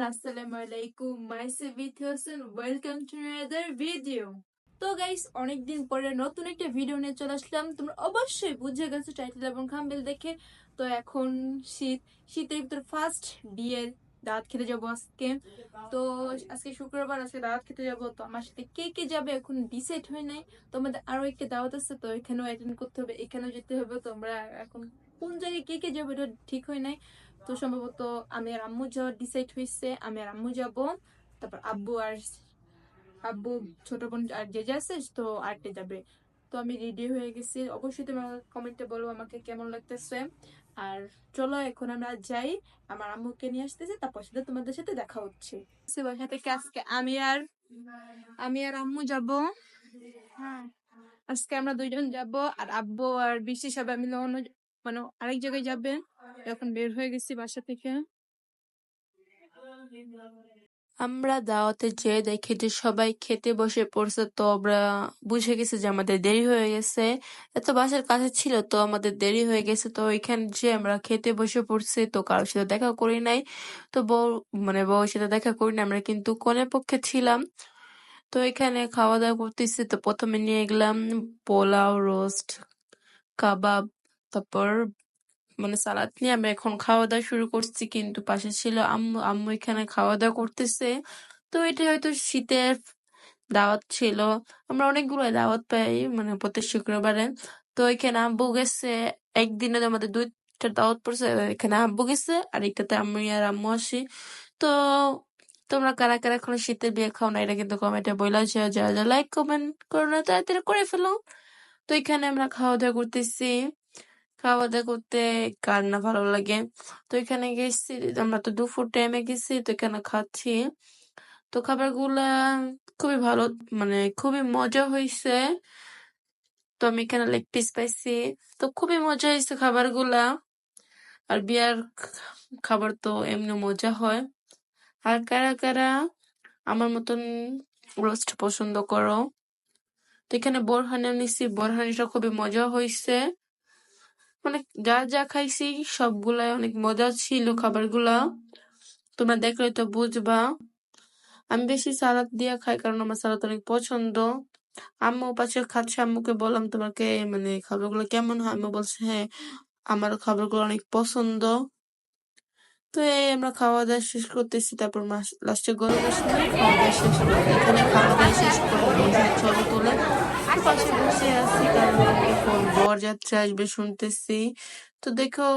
আসসালামু আলাইকুম, myself Bithi Hossain. Welcome to another video. তো গাইস, অনেকদিন পরে নতুন একটা ভিডিও নিয়ে চলে আসলাম। তোমরা অবশ্যই বুঝে গেছো টাইটেল এবং থাম্বনেল দেখে। তো এখন শীতের ভিতর ফার্স্ট বিয়ের দাওয়াত খেতে যাবো আজকে। তো আজকে শুক্রবার, আজকে দাওয়াত খেতে যাবো। তো আমার সাথে কে কে যাবে এখন ডিসাইড হয় নাই। তো আমাদের আরো একটা দাওয়াত আছে, তো এখানেও অ্যাটেন্ড করতে হবে, এখানেও যেতে হবে। তো আমরা এখন কোন জায়গায় কে কে যাবে এটা ঠিক হয় নাই। তো সম্ভবত আমি আর আম্মু যাওয়ার ডিসাইড হয়েছে, আমি আর আম্মু যাবো। তারপর আব্বু, ছোট বোন আর যে আছে, তো আরতে যাবে। তো আমি রেডি হয়ে গেছি। অবশ্যই তুমি আমাকে কমেন্টে বলো আমাকে কেমন লাগতেছে। আর চলো এখন আমরা যাই, আমার আম্মুকে নিয়ে আসতেছি, তারপর সাথে তোমাদের সাথে দেখা হচ্ছে। বাসা থেকে আজকে আমি আর আম্মু যাব। হ্যাঁ, আজকে আমরা দুইজন যাব। আর আব্বু আর বৃষ্টি সবাই মিলে অন্য মানে আরেক জায়গায় যাবে। এখন বের হয়ে গেছি বাসা থেকে। আমরা দাওয়াতে যেয়ে দেখি যে সবাই খেতে বসে পড়ছে। তো আমরা বুঝে গেছি যে আমাদের দেরি হয়ে গেছে। এত বাসার কাছে ছিল তো আমাদের দেরি হয়ে গেছে। তো এখানে যে আমরা খেতে বসে পড়ছি, তো কারোর সাথে দেখা করি নাই। তো বউর সাথে দেখা করি না, আমরা কিন্তু কনের পক্ষে ছিলাম। তো এখানে খাওয়া দাওয়া করতেছি। তো প্রথমে নিয়ে গেলাম পোলাও, রোস্ট, কাবাব, তারপর সালাদ নিয়ে আমরা এখন খাওয়া দাওয়া শুরু করছি। কিন্তু পাশে ছিল আম্মু, আম্মু এখানে খাওয়া দাওয়া করতেছে। তো এটা হয়তো শীতের দাওয়াত ছিল। আমরা অনেকগুলো দাওয়াত পাই প্রত্যেক শুক্রবারে। তো এখানে আব্বু গেছে, একদিনে আমাদের দুইটা দাওয়াত পড়ছে। এখানে আব্বু গেছে আর একটাতে আমি আর আম্মু আসি। তো তোমরা কারা কারা এখন শীতের বিয়ে খাও না, এটা কিন্তু কমেন্টে বইলা, যারা যারা লাইক কমেন্ট করো না তাড়াতাড়ি করে ফেলো। তো এখানে আমরা খাওয়া দাওয়া করতেছি। খাওয়া দাওয়া করতে কার না ভালো লাগে। তো এখানে গেছি, আমরা তো দুপুর টাইমে গেছি, তো এখানে খাচ্ছি। তো খাবারগুলা খুবই ভালো, খুবই মজা হয়েছে। তো আমি এখানে লেগ পিস পাইছি। তো খুবই মজা হয়েছে খাবারগুলা। আর বিয়ার খাবার তো এমনি মজা হয়। আর কারা কারা আমার মতন রোস্ট পছন্দ করো? তো এখানে বোরহানি নিছি, বোরহানিটা খুবই মজা হয়েছে। যা যা খাইছি সবগুলাই অনেক মজা ছিল খাবারগুলা। তোমরা দেখলে তো বুঝবা। আমি বেশি সালাদ দিয়া খাই, কারণ আমার সালাদ অনেক পছন্দ। আম্মু পাশে খাচ্ছে, আম্মুকে বললাম তোমাকে খাবারগুলো কেমন হয়। আম্মু বলছে হ্যাঁ, আমার খাবারগুলো অনেক পছন্দ। তো এই আমরা খাওয়া দাওয়া শেষ করতেছি, তারপর লাস্টে গরমের সময় খাওয়া দাওয়া শেষ করবো। এখানে খাওয়া দাওয়া শেষ করে বসে ছবি তোলে। তো পাশে বসে আছি, কারণ এখন বরযাত্রী আসবে শুনতেছি। তো দেখো,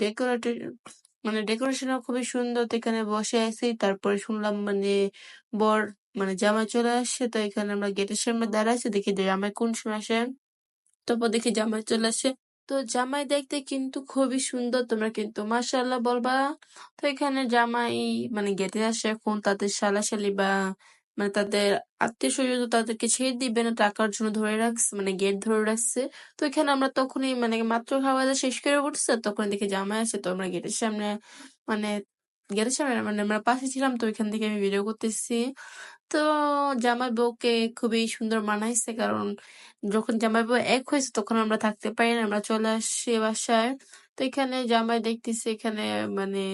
ডেকোরেটেড ডেকোরেশনও খুবই সুন্দর। তো এখানে বসে আছি, তারপরে শুনলাম বর জামাই চলে আসছে। তো এখানে আমরা গেটের সামনে দাঁড়াইছি, দেখি যে জামাই কোন সময় আসে। তারপর দেখি জামাই চলে আসে। তো জামাই দেখতে কিন্তু খুবই সুন্দর, তোমরা কিন্তু মাশাআল্লাহ বলবা। তো এখানে জামাই গেটে আসে, এখন তাদের শালাশালি বা তাদের আত্মীয় স্বজন তাদেরকে ছেড়ে দিবে না, টাকার জন্য ধরে রাখছে, গেট ধরে রাখছে। তো এখানে আমরা তখনই মাত্র খাওয়া দাওয়া শেষ করে উঠছে, তখন দেখি জামাই আসে। তো আমরা গেটের সামনে মানে গেটের সামনে না, আমরা পাশে ছিলাম। তো এখান থেকে আমি ভিডিও করতেছি। তো জামাই বউকে খুবই সুন্দর মানাইছে, কারণ যখন জামাই বউ এক হয়েছে তখন আমরা থাকতে পারি না, আমরা চলে আসছি বাসায়। তো এখানে জামাই দেখতেছি, এখানে মানে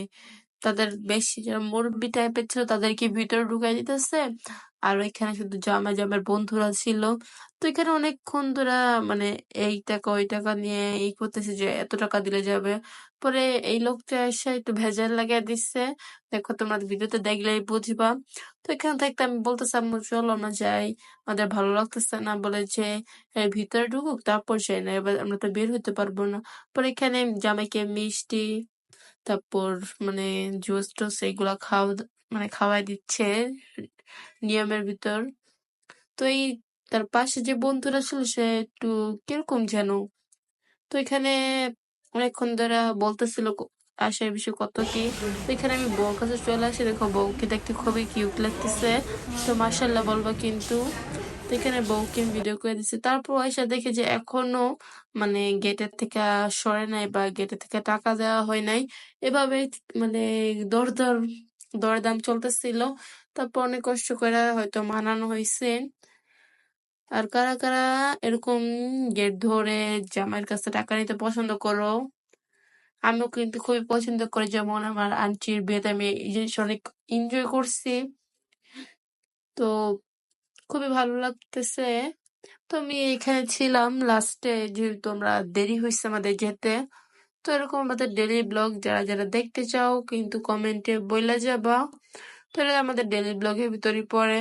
তাদের বেশি যারা মুরব্বি টাইপের ছিল তাদেরকে ভিতরে ঢুকাই দিতেছে। আর ওইখানে শুধু জামাইয়ের বন্ধুরা ছিল। তো এখানে অনেকক্ষণ ধরে মানে এই টাকা ওই টাকা নিয়ে এই করতেছে যে এত টাকা দিলে যাবে। পরে এই লোকটা এসে একটু ভেজাল লাগিয়ে দিচ্ছে। দেখো, তোমরা ভিডিওতে দেখলেই বুঝবা। তো এখানে থাকতে আমি বলতেছি আম্মু চলো আমরা যাই, আমাদের ভালো লাগতেছে না। বলে যে ভিতরে ঢুকুক তারপর যাই না, এবার আমরা তো বের হতে পারবো না। পরে এখানে জামাইকে মিষ্টি, তারপর জুস টুস এগুলা খাওয়াই দিচ্ছে নিয়মের ভিতর। তো এই তার পাশে যে বন্ধুরা ছিল সে একটু কিরকম যেন। তো এখানে অনেকক্ষণ ধরে বলতেছিল আশার বিষয় কত কি। তো এখানে আমি বউর কাছে চলে আসি, দেখো বউকে দেখতে খুবই কিউট লাগতেছে। তো মাশাল্লাহ বলবা কিন্তু। তো এখানে বউকে ভিডিও করে দিচ্ছে। তারপর এসে দেখে যে এখনো গেটের থেকে সরে নাই বা গেটের থেকে টাকা দেওয়া হয় নাই। এভাবে মানে দরদাম চলতেছিল। তারপর অনেক কষ্ট করে হয়তো মানানো হয়েছে। আর কারা কারা এরকম গেট ধরে জামাইয়ের কাছে টাকা নিতে পছন্দ করো? আমিও কিন্তু খুবই পছন্দ করি, যেমন আমার আন্টির বিয়েতে আমি এই জিনিস অনেক এনজয় করছি। তো খুবই ভালো লাগতেছে। তো আমি এখানে ছিলাম লাস্টে, যেহেতু আমরা দেরি হয়েছে আমাদের যেতে। তো এরকম আমাদের ডেইলি ব্লগ যারা যারা দেখতে চাও কিন্তু কমেন্টে বইলা যাবা। তো এটা আমাদের ডেইলি ব্লগের ভিতরে পড়ে।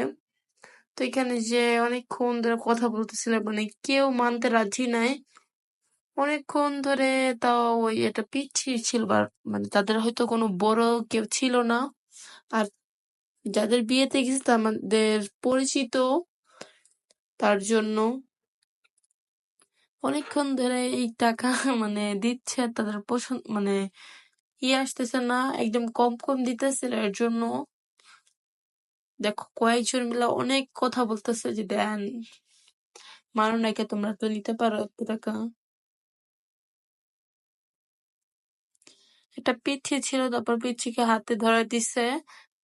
তো এখানে যে অনেকক্ষণ ধরে কথা বলতেছিলাম, মানে কেউ মানতে রাজি নাই অনেকক্ষণ ধরে। তাও ওই একটা পিচ্ছিল ছিল, মানে তাদের হয়তো কোনো বড় কেউ ছিল না। আর যাদের বিয়েতে গেছে আমাদের পরিচিত, তার জন্য অনেকক্ষণ ধরে এই টাকা মানে দিচ্ছে, তাদের পছন্দ মানে আসতেছে না, একদম কম কম দিতেছিল। এর জন্য দেখো কয়েকজন মিলে অনেক কথা বলতেছে যে দেন, মানো নাকি তোমরা তো নিতে পারো এত টাকা। একটা পিচ্ছি ছিল, তারপর পিচ্ছিকে হাতে ধরে দিছে,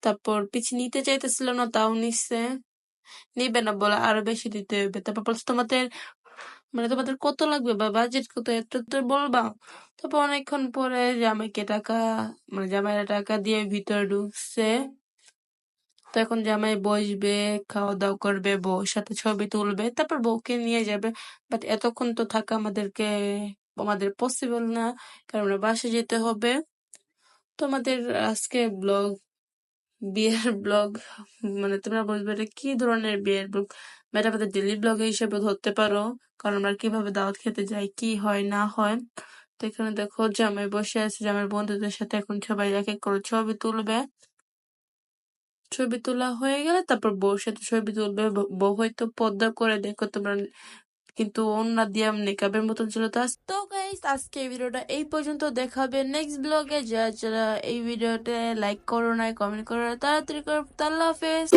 তারপর পিচ্ছি নিতে চাইতেছিল না, তাও নিচ্ছে। নিবে না বলে আরো বেশি দিতে হবে। তারপর বলছে তোমাদের মানে তোমাদের কত লাগবে বা বাজেট কত, এটা তো বলবা। তারপর অনেকক্ষণ পরে জামাইকে টাকা মানে জামাইরা টাকা দিয়ে ভিতরে ঢুকছে। তো এখন জামাই বসবে, খাওয়া দাওয়া করবে, বউর সাথে ছবি তুলবে, তারপর বউকে নিয়ে যাবে। বাট এতক্ষণ তো থাকা আমাদের পসিবল না, কারণ আমরা বাসে যেতে হবে। তো আমাদের আজকে বিয়ের ব্লগ, মানে তোমরা বলবে এটা কি ধরনের বিয়ের ব্লগ। এটা আমাদের ডেলি ব্লগ হিসেবে ধরতে পারো, কারণ আমরা কিভাবে দাওয়াত খেতে যাই, কি হয় না হয়। তো এখানে দেখো জামাই বসে আছে, জামাই বন্ধুদের সাথে এখন সবাই এক এক করে ছবি তুলবে। ছবি তোলা হয়ে গেলে তারপর বউর সাথে ছবি তুলবে। বউ হয়তো পর্দা করে, দেখো তোমরা, কিন্তু ওড়না দিয়ে নেকাবের মতন ছিল। তো গাইস আজকে এই ভিডিওটা এই পর্যন্ত, দেখা হবে নেক্সট ব্লগে। যারা যারা এই ভিডিওতে লাইক করো না, কমেন্ট করো না, তাড়াতাড়ি করো। আল্লাহ হাফেজ।